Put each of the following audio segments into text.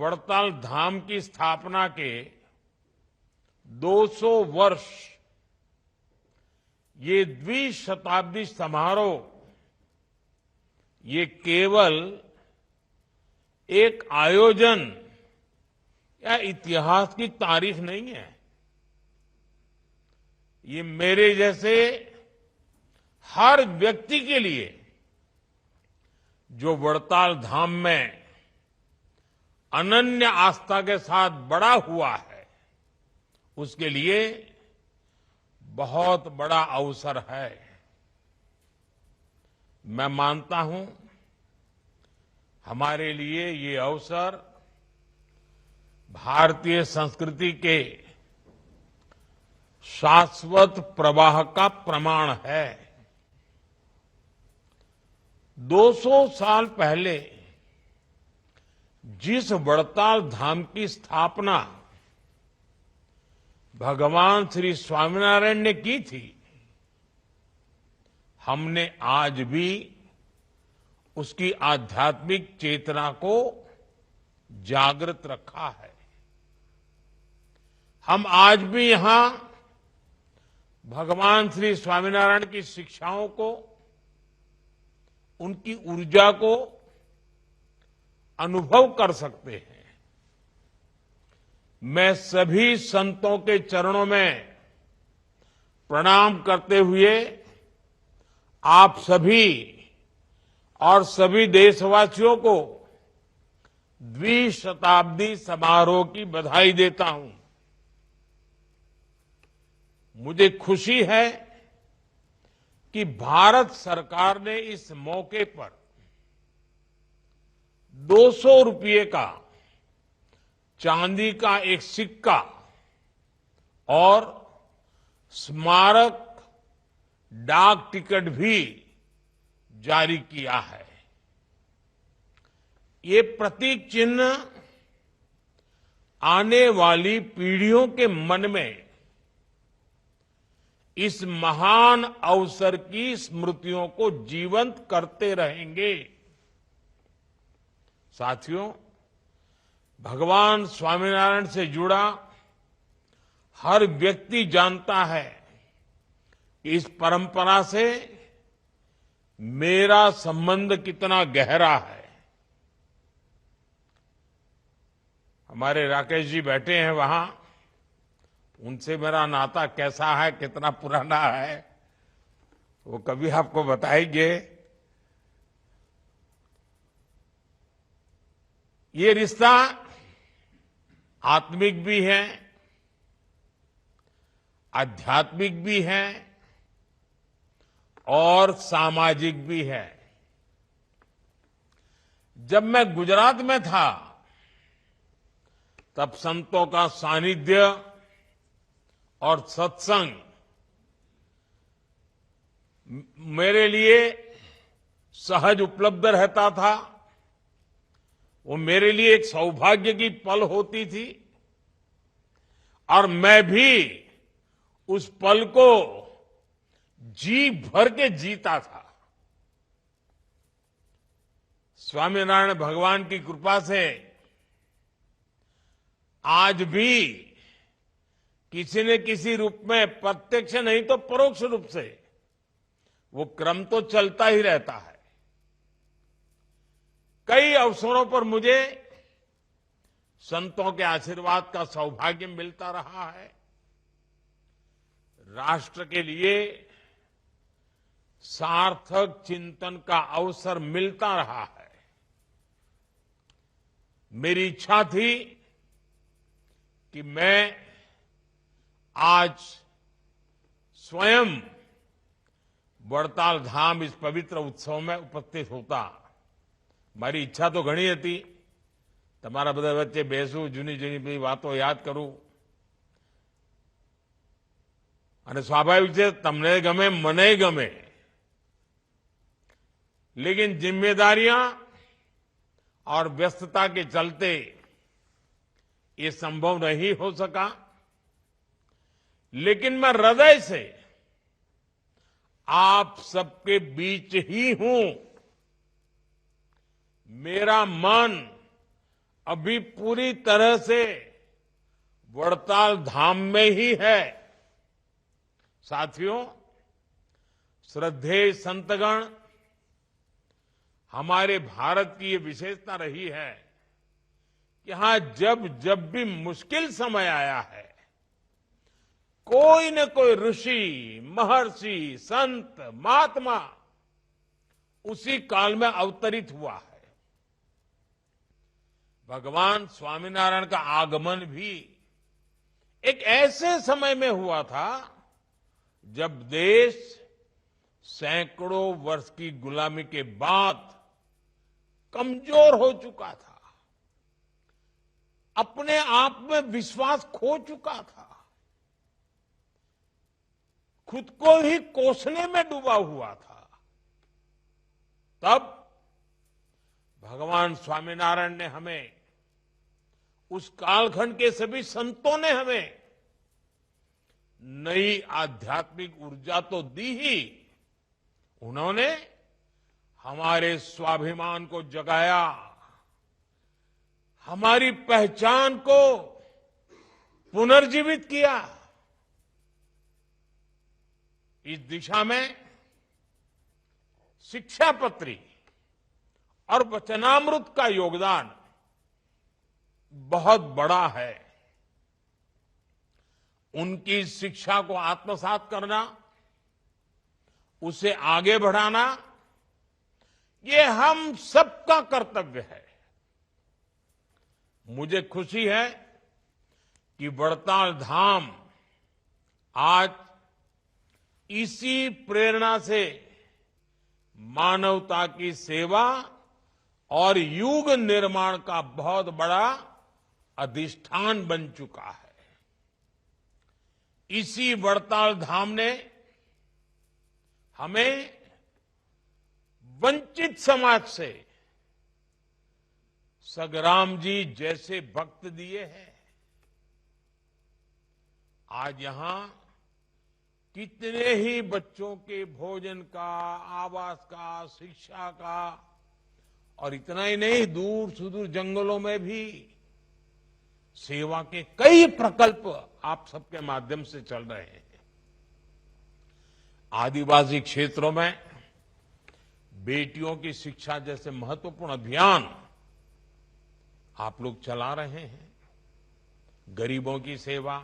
वड़ताल धाम की स्थापना के 200 वर्ष ये द्विशताब्दी समारोह ये केवल एक आयोजन या इतिहास की तारीख नहीं है। ये मेरे जैसे हर व्यक्ति के लिए जो वड़ताल धाम में अनन्य आस्था के साथ बड़ा हुआ है, उसके लिए बहुत बड़ा अवसर है। मैं मानता हूं हमारे लिए ये अवसर भारतीय संस्कृति के शाश्वत प्रवाह का प्रमाण है। 200 साल पहले जिस वड़ताल धाम की स्थापना भगवान श्री स्वामीनारायण ने की थी, हमने आज भी उसकी आध्यात्मिक चेतना को जागृत रखा है। हम आज भी यहां भगवान श्री स्वामीनारायण की शिक्षाओं को, उनकी ऊर्जा को अनुभव कर सकते हैं। मैं सभी संतों के चरणों में प्रणाम करते हुए आप सभी और सभी देशवासियों को द्विशताब्दी समारोह की बधाई देता हूं। मुझे खुशी है कि भारत सरकार ने इस मौके पर 200 रुपये का चांदी का एक सिक्का और स्मारक डाक टिकट भी जारी किया है। ये प्रतीक चिन्ह आने वाली पीढ़ियों के मन में इस महान अवसर की स्मृतियों को जीवंत करते रहेंगे। साथियों, भगवान स्वामीनारायण से जुड़ा हर व्यक्ति जानता है कि इस परंपरा से मेरा संबंध कितना गहरा है। हमारे राकेश जी बैठे हैं वहां, उनसे मेरा नाता कैसा है, कितना पुराना है, वो कभी आपको बताएंगे। ये रिश्ता आत्मिक भी है, आध्यात्मिक भी है और सामाजिक भी है। जब मैं गुजरात में था तब संतों का सानिध्य और सत्संग मेरे लिए सहज उपलब्ध रहता था। वो मेरे लिए एक सौभाग्य की पल होती थी और मैं भी उस पल को जी भर के जीता था। स्वामीनारायण भगवान की कृपा से आज भी किसी न किसी रूप में, प्रत्यक्ष नहीं तो परोक्ष रूप से, वो क्रम तो चलता ही रहता है। कई अवसरों पर मुझे संतों के आशीर्वाद का सौभाग्य मिलता रहा है। राष्ट्र के लिए सार्थक चिंतन का अवसर मिलता रहा है। मेरी इच्छा थी कि मैं आज स्वयं वड़ताल धाम इस पवित्र उत्सव में उपस्थित होता। મારી ઈચ્છા તો ઘણી હતી, તમારા બધા વચ્ચે બેસું, જૂની જૂની બધી વાતો યાદ કરું, અને સ્વાભાવિક છે તમને ગમે મને ગમે, लेकिन जिम्मेदारियां और व्यस्तता के चलते ये संभव नहीं हो सका। लेकिन मैं हृदय से आप सबके बीच ही हूं। मेरा मन अभी पूरी तरह से वड़ताल धाम में ही है। साथियों, श्रद्धेय संतगण, हमारे भारत की ये विशेषता रही है कि यहां जब जब भी मुश्किल समय आया है, कोई न कोई ऋषि, महर्षि, संत, महात्मा उसी काल में अवतरित हुआ है। भगवान स्वामीनारायण का आगमन भी एक ऐसे समय में हुआ था जब देश सैकड़ों वर्ष की गुलामी के बाद कमजोर हो चुका था, अपने आप में विश्वास खो चुका था, खुद को ही कोसने में डूबा हुआ था। तब भगवान स्वामीनारायण ने हमें, उस कालखंड के सभी संतों ने हमें नई आध्यात्मिक ऊर्जा तो दी ही, उन्होंने हमारे स्वाभिमान को जगाया, हमारी पहचान को पुनर्जीवित किया। इस दिशा में शिक्षापत्री और वचनामृत का योगदान बहुत बड़ा है। उनकी शिक्षा को आत्मसात करना, उसे आगे बढ़ाना, ये हम सबका कर्तव्य है। मुझे खुशी है कि वड़ताल धाम आज इसी प्रेरणा से मानवता की सेवा और युग निर्माण का बहुत बड़ा अधिष्ठान बन चुका है। इसी वड़ताल धाम ने हमें वंचित समाज से सगराम जी जैसे भक्त दिए हैं। आज यहां कितने ही बच्चों के भोजन का, आवास का, शिक्षा का, और इतना ही नहीं, दूर सुदूर जंगलों में भी सेवा के कई प्रकल्प आप सबके माध्यम से चल रहे हैं। आदिवासी क्षेत्रों में बेटियों की शिक्षा जैसे महत्वपूर्ण अभियान आप लोग चला रहे हैं। गरीबों की सेवा,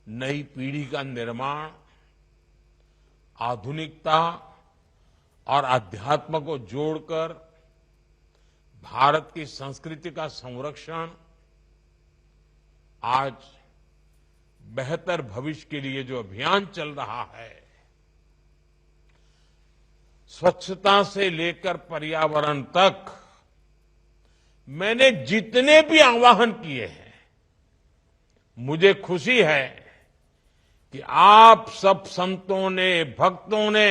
नई पीढ़ी का निर्माण, आधुनिकता और अध्यात्म को जोड़कर भारत की संस्कृति का संरक्षण, आज बेहतर भविष्य के लिए जो अभियान चल रहा है, स्वच्छता से लेकर पर्यावरण तक, मैंने जितने भी आह्वान किए हैं, मुझे खुशी है कि आप सब संतों ने, भक्तों ने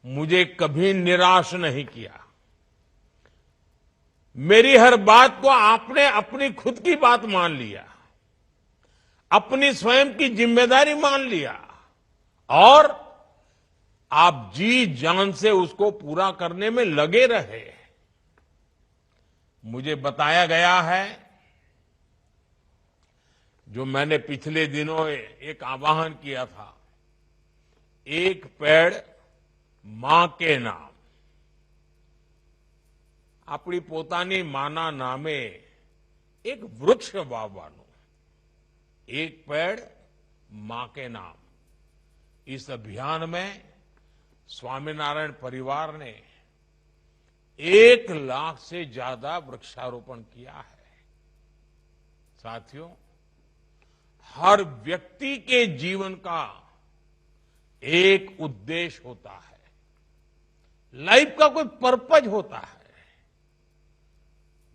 मुझे कभी निराश नहीं किया। मेरी हर बात को आपने अपनी खुद की बात मान लिया, अपनी स्वयं की जिम्मेदारी मान लिया और आप जी जान से उसको पूरा करने में लगे रहे। मुझे बताया गया है, जो मैंने पिछले दिनों एक आह्वान किया था, एक पेड़ मां के नाम, अपनी પોતાની માના નામે एक वृक्ष वावવાનું, एक पेड़ मां के नाम। इस अभियान में स्वामीनारायण परिवार ने 1 लाख से ज्यादा वृक्षारोपण किया है। साथियों, हर व्यक्ति के जीवन का एक उद्देश्य होता है, लाइफ का कोई पर्पज होता है।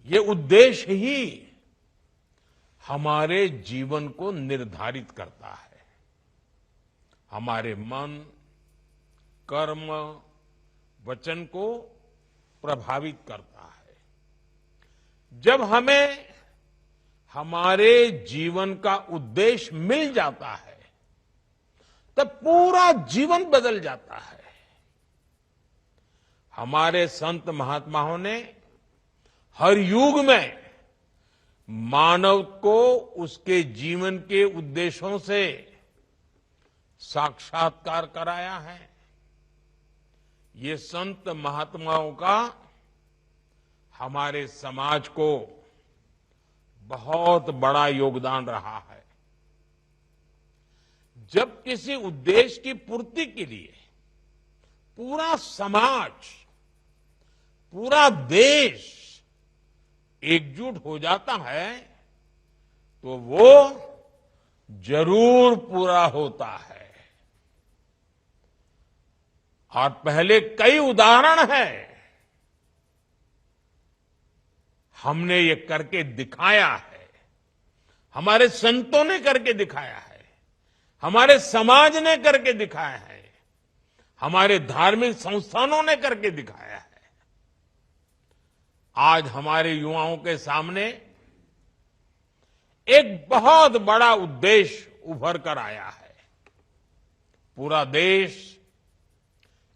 ये उद्देश्य ही हमारे जीवन को निर्धारित करता है, हमारे मन, कर्म, वचन को प्रभावित करता है। जब हमें हमारे जीवन का उद्देश्य मिल जाता है, तब पूरा जीवन बदल जाता है। हमारे संत महात्माओं ने हर युग में मानव को उसके जीवन के उद्देश्यों से साक्षात्कार कराया है। ये संत महात्माओं का हमारे समाज को बहुत बड़ा योगदान रहा है। जब किसी उद्देश्य की पूर्ति के लिए पूरा समाज, पूरा देश एकजुट हो जाता है तो वो जरूर पूरा होता है। और पहले कई उदाहरण हैं, हमने ये करके दिखाया है, हमारे संतों ने करके दिखाया है, हमारे समाज ने करके दिखाया है, हमारे धार्मिक संस्थानों ने करके दिखाया है। आज हमारे युवाओं के सामने एक बहुत बड़ा उद्देश्य उभर कर आया है। पूरा देश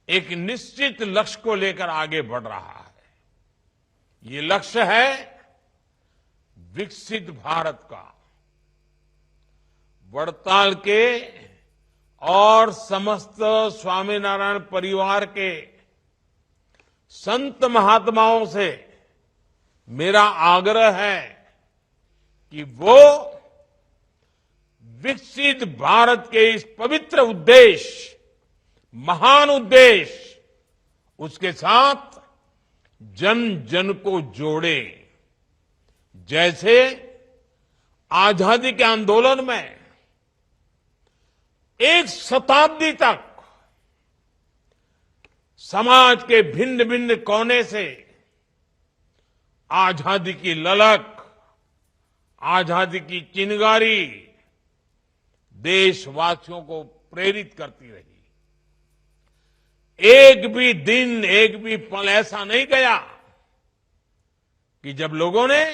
एक निश्चित लक्ष्य को लेकर आगे बढ़ रहा है। ये लक्ष्य है विकसित भारत का। वड़ताल के और समस्त स्वामीनारायण परिवार के संत महात्माओं से मेरा आग्रह है कि वो विकसित भारत के इस पवित्र उद्देश्य, महान उद्देश्य, उसके साथ जन जन को जोड़े। जैसे आजादी के आंदोलन में एक शताब्दी तक समाज के भिन्न भिन्न कोने से आजादी की ललक, आजादी की चिंगारी देशवासियों को प्रेरित करती रही। एक भी दिन, एक भी पल ऐसा नहीं गया कि जब लोगों ने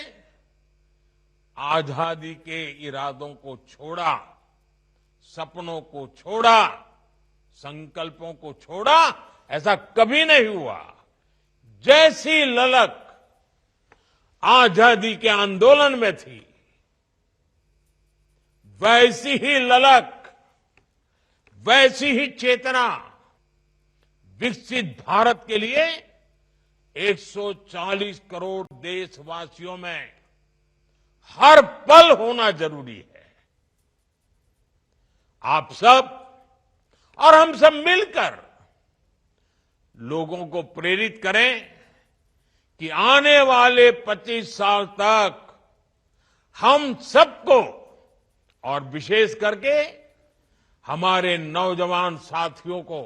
आजादी के इरादों को छोड़ा, सपनों को छोड़ा, संकल्पों को छोड़ा। ऐसा कभी नहीं हुआ। जैसी ललक आजादी के आंदोलन में थी, वैसी ही ललक, वैसी ही चेतना विकसित भारत के लिए 140 करोड़ देशवासियों में हर पल होना जरूरी है। आप सब और हम सब मिलकर लोगों को प्रेरित करें कि आने वाले 25 साल तक हम सबको, और विशेष करके हमारे नौजवान साथियों को,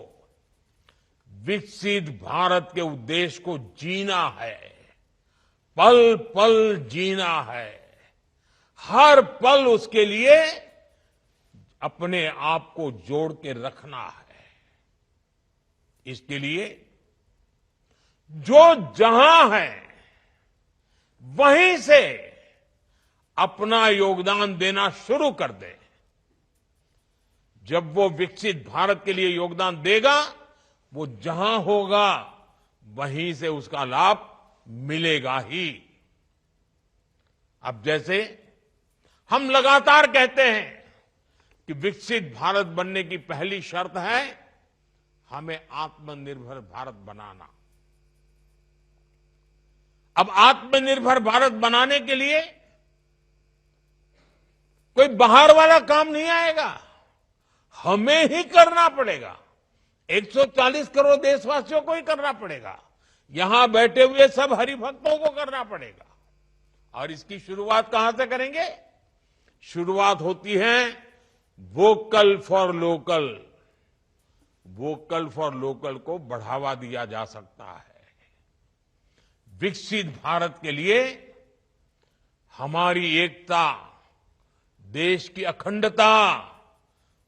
विकसित भारत के उद्देश्य को जीना है, पल पल जीना है। हर पल उसके लिए अपने आप को जोड़ के रखना है। इसके लिए जो जहां है वहीं से अपना योगदान देना शुरू कर दे। जब वो विकसित भारत के लिए योगदान देगा, वो जहां होगा वहीं से उसका लाभ मिलेगा ही। अब जैसे हम लगातार कहते हैं कि विकसित भारत बनने की पहली शर्त है हमें आत्मनिर्भर भारत बनाना। अब आत्मनिर्भर भारत बनाने के लिए कोई बाहर वाला काम नहीं आएगा, हमें ही करना पड़ेगा। 140 करोड़ देशवासियों को ही करना पड़ेगा। यहां बैठे हुए सब हरिभक्तों को करना पड़ेगा। और इसकी शुरुआत कहां से करेंगे? शुरुआत होती है vocal for local. Vocal for local को बढ़ावा दिया जा सकता है। विकसित भारत के लिए हमारी एकता, देश की अखंडता,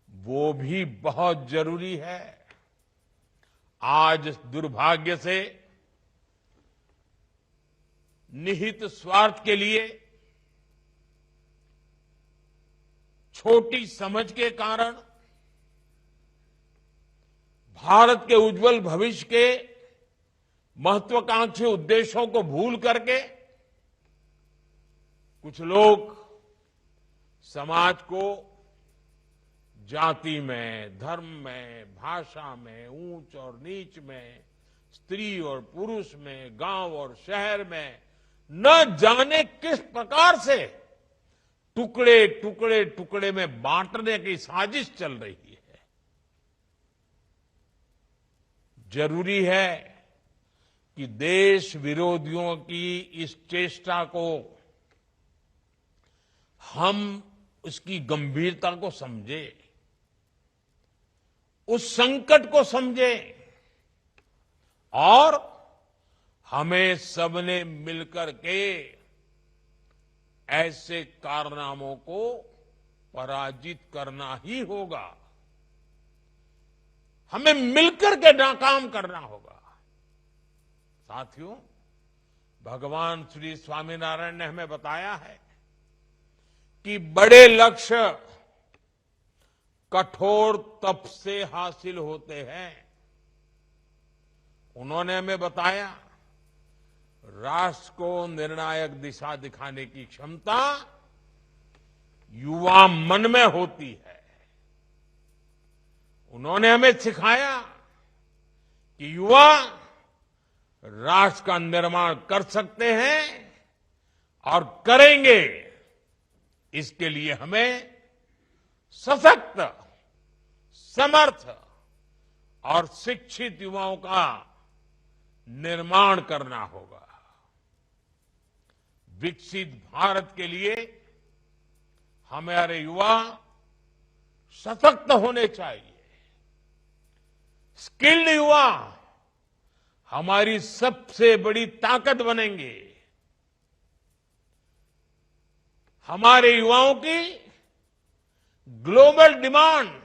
वो भी बहुत जरूरी है। आज दुर्भाग्य से निहित स्वार्थ के लिए, छोटी समझ के कारण भारत के उज्जवल भविष्य के महत्वाकांक्षी उद्देश्यों को भूल करके कुछ लोग समाज को जाति में, धर्म में, भाषा में, ऊंच और नीच में, स्त्री और पुरुष में, गांव और शहर में न जाने किस प्रकार से टुकड़े टुकड़े टुकड़े में बांटने की साजिश चल रही है। जरूरी है कि देश विरोधियों की इस चेष्टा को हम उसकी गंभीरता को समझें, उस संकट को समझें और हमें सबने मिलकर के ऐसे कारनामों को पराजित करना ही होगा। हमें मिलकर के नाकाम करना होगा। साथियों, भगवान श्री स्वामीनारायण ने हमें बताया है कि बड़े लक्ष्य कठोर तप से हासिल होते हैं। उन्होंने हमें बताया राष्ट्र को निर्णायक दिशा दिखाने की क्षमता युवा मन में होती है। उन्होंने हमें सिखाया कि युवा राष्ट्र का निर्माण कर सकते हैं और करेंगे। इसके लिए हमें सशक्त, समर्थ और शिक्षित युवाओं का निर्माण करना होगा। विकसित भारत के लिए हमारे युवा सशक्त होने चाहिए। स्किल्ड युवा हमारी सबसे बड़ी ताकत बनेंगे। हमारे युवाओं की ग्लोबल डिमांड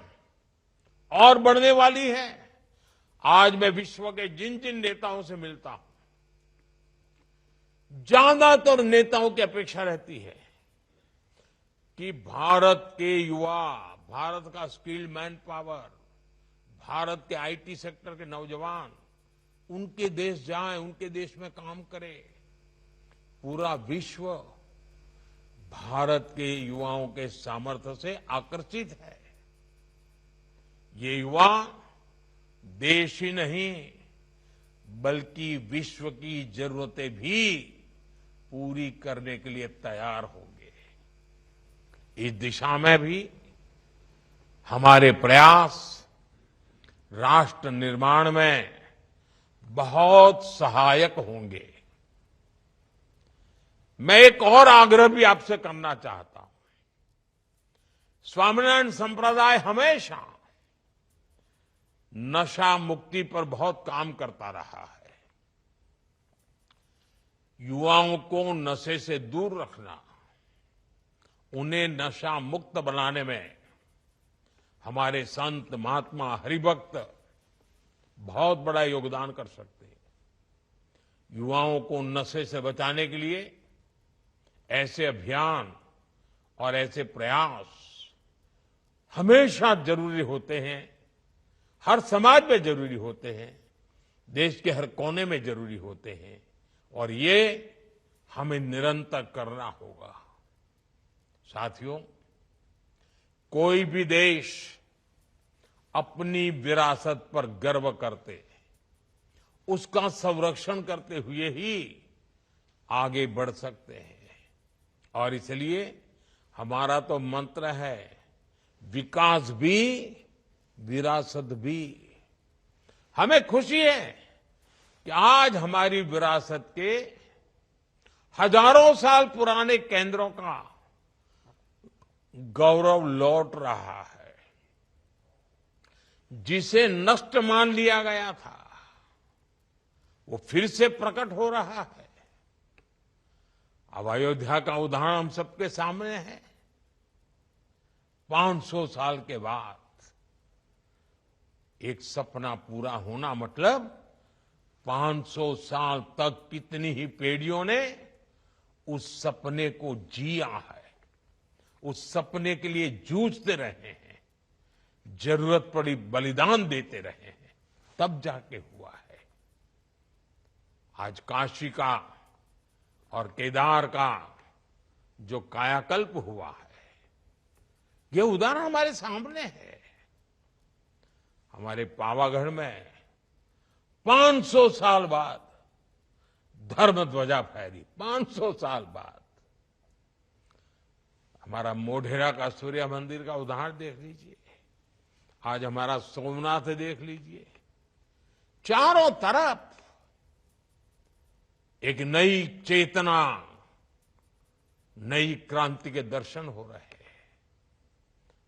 और बढ़ने वाली है। आज मैं विश्व के जिन जिन नेताओं से मिलता हूं, ज्यादातर नेताओं की अपेक्षा रहती है कि भारत के युवा, भारत का स्किल्ड मैन पावर, भारत के आईटी सेक्टर के नौजवान उनके देश जाएं, उनके देश में काम करें। पूरा विश्व भारत के युवाओं के सामर्थ्य से आकर्षित है। ये युवा देश ही नहीं बल्कि विश्व की जरूरतें भी पूरी करने के लिए तैयार होंगे। इस दिशा में भी हमारे प्रयास राष्ट्र निर्माण में बहुत सहायक होंगे। मैं एक और आग्रह भी आपसे करना चाहता हूं। स्वामीनारायण संप्रदाय हमेशा नशा मुक्ति पर बहुत काम करता रहा है। युवाओं को नशे से दूर रखना, उन्हें नशा मुक्त बनाने में हमारे संत, महात्मा, हरिभक्त बहुत बड़ा योगदान कर सकते हैं। युवाओं को नशे से बचाने के लिए ऐसे अभियान और ऐसे प्रयास हमेशा जरूरी होते हैं। हर समाज में जरूरी होते हैं, देश के हर कोने में जरूरी होते हैं और ये हमें निरंतर करना होगा। साथियों, कोई भी देश अपनी विरासत पर गर्व करते, उसका संरक्षण करते हुए ही आगे बढ़ सकते हैं। और इसलिए हमारा तो मंत्र है, विकास भी विरासत भी। हमें खुशी है कि आज हमारी विरासत के हजारों साल पुराने केंद्रों का गौरव लौट रहा है। जिसे नष्ट मान लिया गया था वो फिर से प्रकट हो रहा है। अब अयोध्या का उदाहरण हम सबके सामने है। 500 साल के बाद एक सपना पूरा होना मतलब 500 साल तक कितनी ही पीढ़ियों ने उस सपने को जिया है, उस सपने के लिए जूझते रहे हैं, जरूरत पड़ी बलिदान देते रहे हैं, तब जाके हुआ है। आज काशी का और केदार का जो कायाकल्प हुआ है, ये उदाहरण हमारे सामने है। हमारे पावागढ़ में 500 साल बाद धर्म ध्वजा फहरी, 500 साल बाद। हमारा मोढेरा का सूर्य मंदिर का उदाहरण देख लीजिए, आज हमारा सोमनाथ देख लीजिए, चारों तरफ एक नई चेतना, नई क्रांति के दर्शन हो रहे हैं।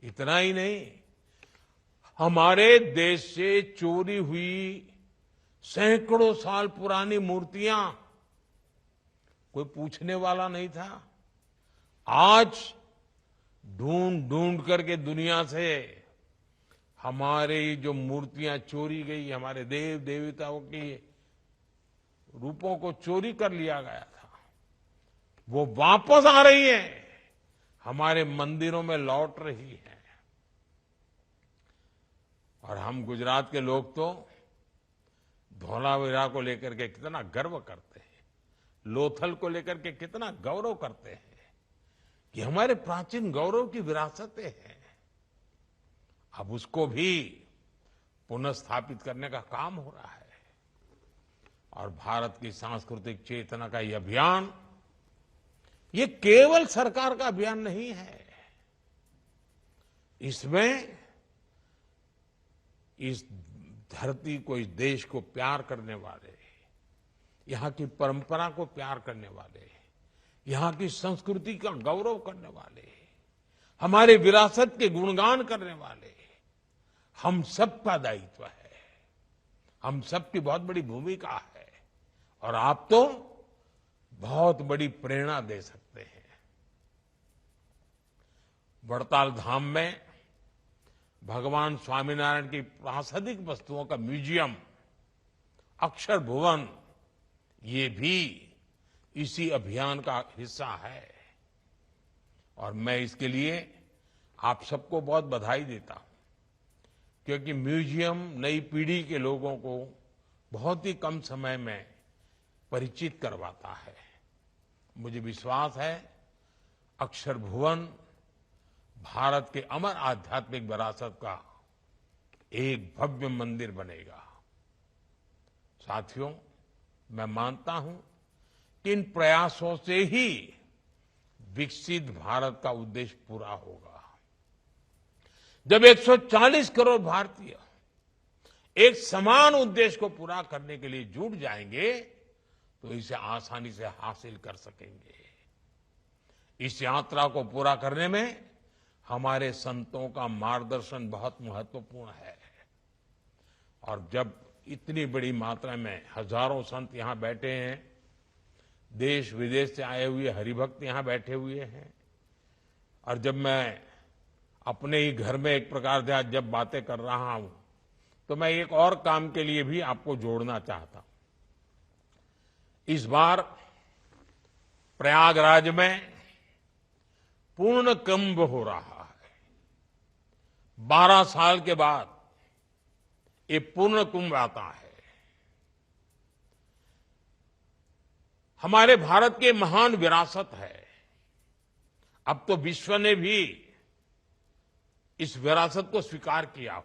इतना ही नहीं, हमारे देश से चोरी हुई सैकड़ों साल पुरानी मूर्तियां कोई पूछने वाला नहीं था। आज ढूंढ ढूंढ करके दुनिया से हमारी जो मूर्तियां चोरी गई, हमारे देव देवताओं के रूपों को चोरी कर लिया गया था, वो वापस आ रही हैं, हमारे मंदिरों में लौट रही है। और हम गुजरात के लोग तो धौलावीरा को लेकर के कितना गर्व करते हैं, लोथल को लेकर के कितना गौरव करते हैं। ये हमारे प्राचीन गौरव की विरासतें हैं। अब उसको भी पुनर्स्थापित करने का काम हो रहा है। और भारत की सांस्कृतिक चेतना का ये अभियान, ये केवल सरकार का अभियान नहीं है। इसमें इस धरती को, इस देश को प्यार करने वाले, यहां की परंपरा को प्यार करने वाले, यहां की संस्कृति का गौरव करने वाले, हमारे विरासत के गुणगान करने वाले, हम सबका दायित्व है, हम सबकी बहुत बड़ी भूमिका है। और आप तो बहुत बड़ी प्रेरणा दे सकते हैं। वड़ताल धाम में भगवान स्वामीनारायण की प्रासादिक वस्तुओं का म्यूजियम, अक्षर भुवन, ये भी इसी अभियान का हिस्सा है। और मैं इसके लिए आप सबको बहुत बधाई देता हूं, क्योंकि म्यूजियम नई पीढ़ी के लोगों को बहुत ही कम समय में परिचित करवाता है। मुझे विश्वास है अक्षर भुवन भारत के अमर आध्यात्मिक विरासत का एक भव्य मंदिर बनेगा। साथियों, मैं मानता हूं कि इन प्रयासों से ही विकसित भारत का उद्देश्य पूरा होगा। जब 140 करोड़ भारतीय एक समान उद्देश्य को पूरा करने के लिए जुट जाएंगे, तो इसे आसानी से हासिल कर सकेंगे। इस यात्रा को पूरा करने में हमारे संतों का मार्गदर्शन बहुत महत्वपूर्ण है। और जब इतनी बड़ी मात्रा में हजारों संत यहां बैठे हैं, देश विदेश से आए हुए हरिभक्त यहां बैठे हुए हैं, और जब मैं अपने ही घर में एक प्रकार से आज जब बातें कर रहा हूं, तो मैं एक और काम के लिए भी आपको जोड़ना चाहता हूं। इस बार प्रयागराज में पूर्ण कुंभ हो रहा है। 12 साल के बाद ये पूर्ण कुंभ आता है। हमारे भारत की महान विरासत है। अब तो विश्व ने भी इस विरासत को स्वीकार किया हुआ।